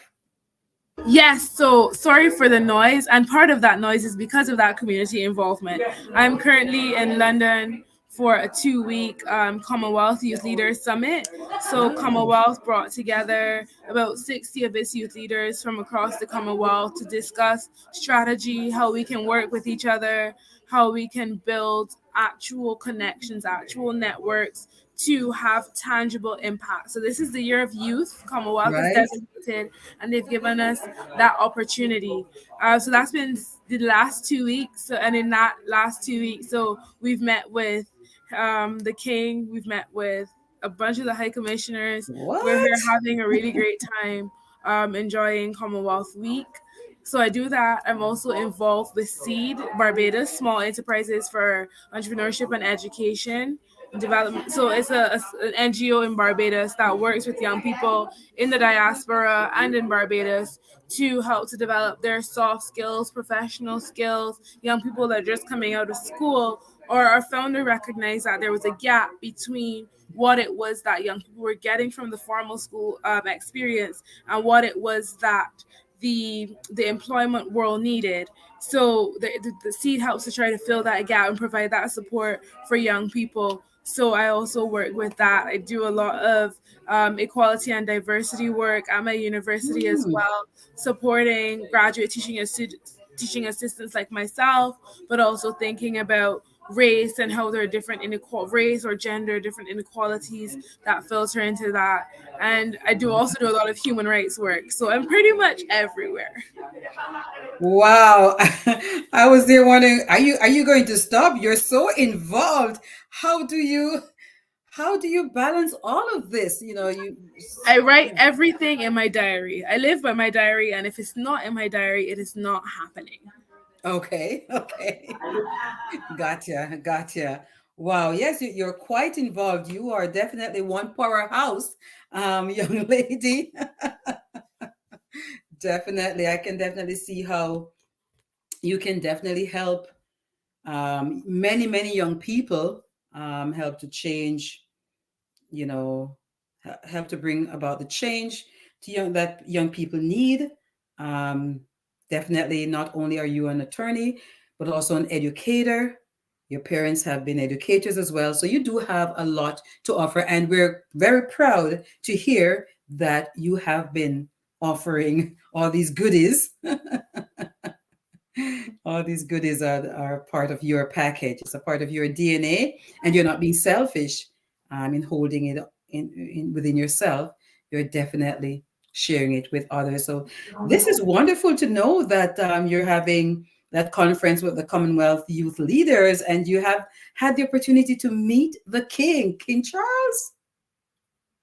Yes, so sorry for the noise. And part of that noise is because of that community involvement. I'm currently in London for a 2-week Commonwealth Youth Leaders Summit. So, Ah, Commonwealth brought together about 60 of its youth leaders from across the Commonwealth to discuss strategy, how we can work with each other, how we can build actual connections, actual networks to have tangible impact. So this is the year of youth. Commonwealth is right. designated, and they've given us that opportunity. So that's been the last 2 weeks. So, and in that last 2 weeks, so we've met with the King, we've met with a bunch of the high commissioners. We're What? here having a really great time, enjoying Commonwealth Week. So I do that. I'm also involved with Seed Barbados, Small Enterprises for Entrepreneurship and Education Development. So it's an NGO in Barbados that works with young people in the diaspora and in Barbados to help to develop their soft skills, professional skills, young people that are just coming out of school. Or our founder recognized that there was a gap between what it was that young people were getting from the formal school experience and what it was that the employment world needed. So the seed helps to try to fill that gap and provide that support for young people. So I also work with that. I do a lot of equality and diversity work at my university as Hmm. well, supporting graduate teaching assistants like myself, but also thinking about race and how there are different race or gender, different inequalities that filter into that. And I do also do a lot of human rights work. So I'm pretty much everywhere. Wow. I was there wondering, are you going to stop? You're so involved. How do you balance all of this? You I write everything in my diary. I live by my diary, and if it's not in my diary, it is not happening. okay, okay. Gotcha. Wow, yes, you're quite involved. You are definitely one powerhouse, young lady. Definitely. I can definitely see how you can definitely help many young people, help to change, you know help to bring about the change that young people need. um, Definitely, not only are you an attorney but also an educator. Your parents have been educators as well, so you do have a lot to offer, and we're very proud to hear that you have been offering all these goodies. All these goodies are part of your package. It's a part of your DNA, and you're not being selfish in holding it within yourself. You're definitely sharing it with others. So this is wonderful to know that you're having that conference with the Commonwealth youth leaders, and you have had the opportunity to meet the King Charles.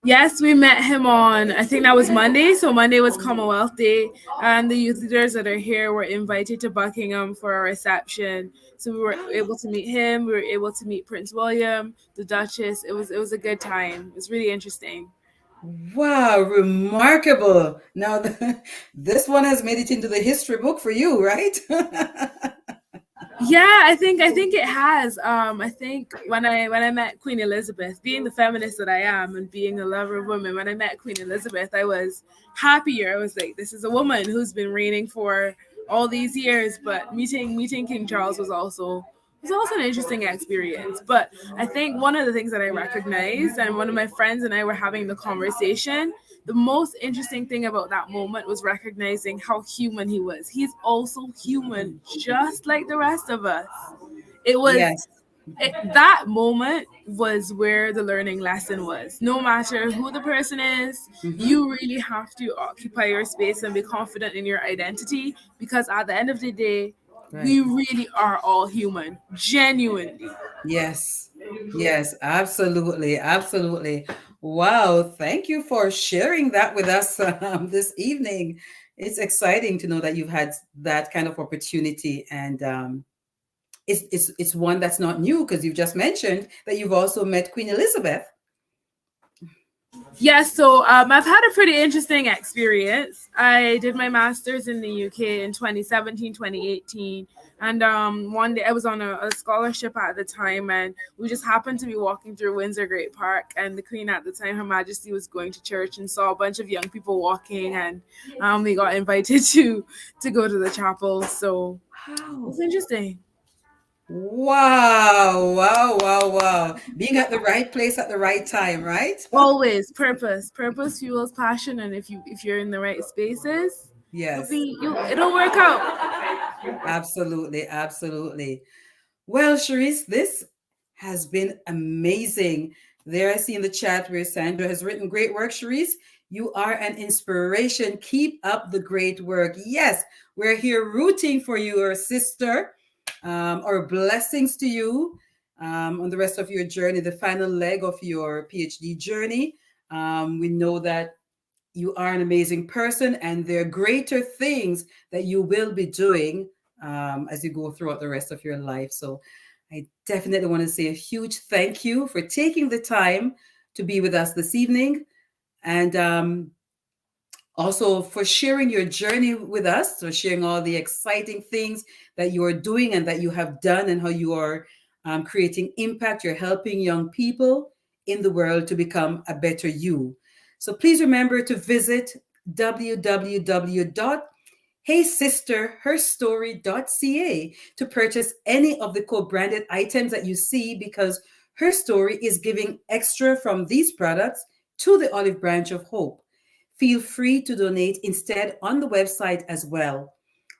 Yes, we met him on, I think that was Monday. So Monday was Commonwealth Day, and the youth leaders that are here were invited to Buckingham for a reception. So we were able to meet him. We were able to meet Prince William, the Duchess. It was a good time. It was really interesting. Wow, remarkable. Now, this one has made it into the history book for you, right? Yeah, I think it has. I think when I met Queen Elizabeth, being the feminist that I am and being a lover of women, when I met Queen Elizabeth, I was happier. I was like, this is a woman who's been reigning for all these years. But meeting King Charles was also an interesting experience. But I think one of the things that I recognized, and one of my friends and I were having the conversation, the most interesting thing about that moment was recognizing how human he was. He's also human, just like the rest of us. It was Yes. that moment was where the learning lesson was. No matter who the person is, you really have to occupy your space and be confident in your identity, because at the end of the day, we Right. really are all human, genuinely. Yes. Yes, absolutely. Absolutely. Wow. Thank you for sharing that with us this evening. It's exciting to know that you've had that kind of opportunity, and it's one that's not new, because you've just mentioned that you've also met Queen Elizabeth. Yes, so I've had a pretty interesting experience. I did my master's in the UK in 2017, 2018. And one day I was on a scholarship at the time, and we just happened to be walking through Windsor Great Park. And the Queen at the time, Her Majesty, was going to church and saw a bunch of young people walking. And we got invited to go to the chapel. So it Wow. was interesting. Wow. Wow. Wow. Wow. Being at the right place at the right time, right? Always purpose fuels passion, and if you're in the right spaces, Yes. it'll work out. Absolutely. Absolutely. Well, Cherisse, this has been amazing. There, I see in the chat where Sandra has written, great work, Cherisse. You are an inspiration. Keep up the great work. Yes, we're here rooting for you, our sister. Our blessings to you on the rest of your journey, the final leg of your PhD journey. We know that you are an amazing person, and there are greater things that you will be doing as you go throughout the rest of your life. So I definitely want to say a huge thank you for taking the time to be with us this evening, and also for sharing your journey with us, so sharing all the exciting things that you are doing and that you have done, and how you are creating impact. You're helping young people in the world to become a better you. So please remember to visit www.heysisterherstory.ca to purchase any of the co-branded items that you see, because Her Story is giving extra from these products to the Olive Branch of Hope. Feel free to donate instead on the website as well.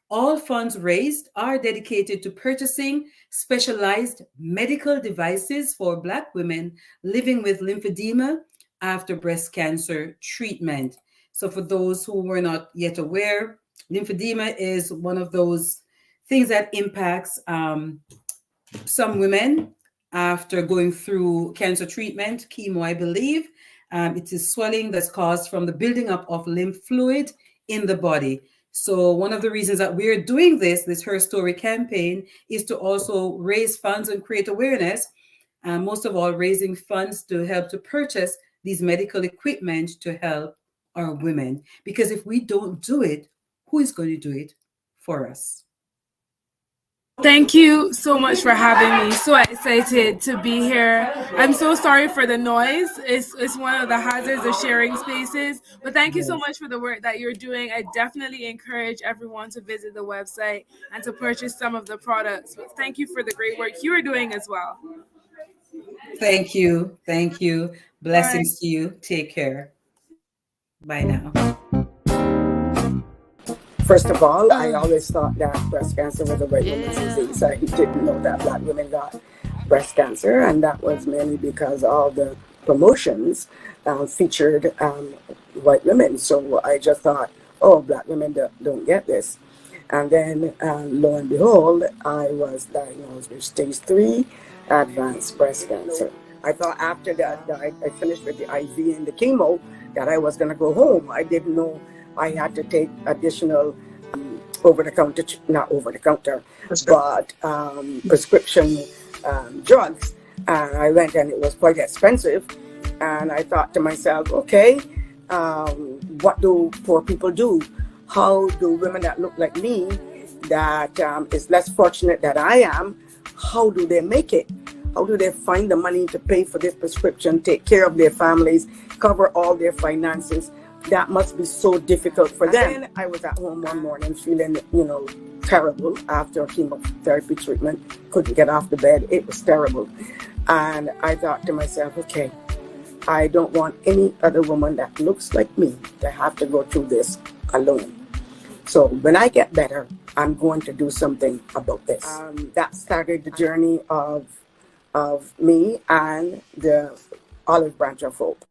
All funds raised are dedicated to purchasing specialized medical devices for Black women living with lymphedema after breast cancer treatment. So, for those who were not yet aware, lymphedema is one of those things that impacts some women after going through cancer treatment, chemo, I believe. It is swelling that's caused from the building up of lymph fluid in the body. So one of the reasons that we're doing this Her Story campaign, is to also raise funds and create awareness. Most of all, raising funds to help to purchase these medical equipment to help our women. Because if we don't do it, who is going to do it for us? Thank you so much for having me. So excited to be here. I'm so sorry for the noise. It's one of the hazards of sharing spaces. But thank you so Yes. much for the work that you're doing. I definitely encourage everyone to visit the website and to purchase some of the products. But thank you for the great work you're doing as well. Thank you. Thank you. Bye. Blessings to you. Take care. Bye now. First of all, I always thought that breast cancer was a white woman's disease. I didn't know that Black women got breast cancer, and that was mainly because all the promotions featured white women. So I just thought, oh, Black women don't get this. And then lo and behold, I was diagnosed with stage 3 advanced breast cancer. I thought after that I finished with the IV and the chemo that I was going to go home. I didn't know I had to take additional not over the counter, but prescription drugs. And I went, and it was quite expensive. And I thought to myself, okay, what do poor people do? How do women that look like me, that is less fortunate than I am, how do they make it? How do they find the money to pay for this prescription, take care of their families, cover all their finances? That must be so difficult for them. Then I was at home one morning feeling, terrible after chemotherapy treatment. Couldn't get off the bed. It was terrible. And I thought to myself, okay, I don't want any other woman that looks like me to have to go through this alone. So when I get better, I'm going to do something about this. That started the journey of me and the Olive Branch of Hope.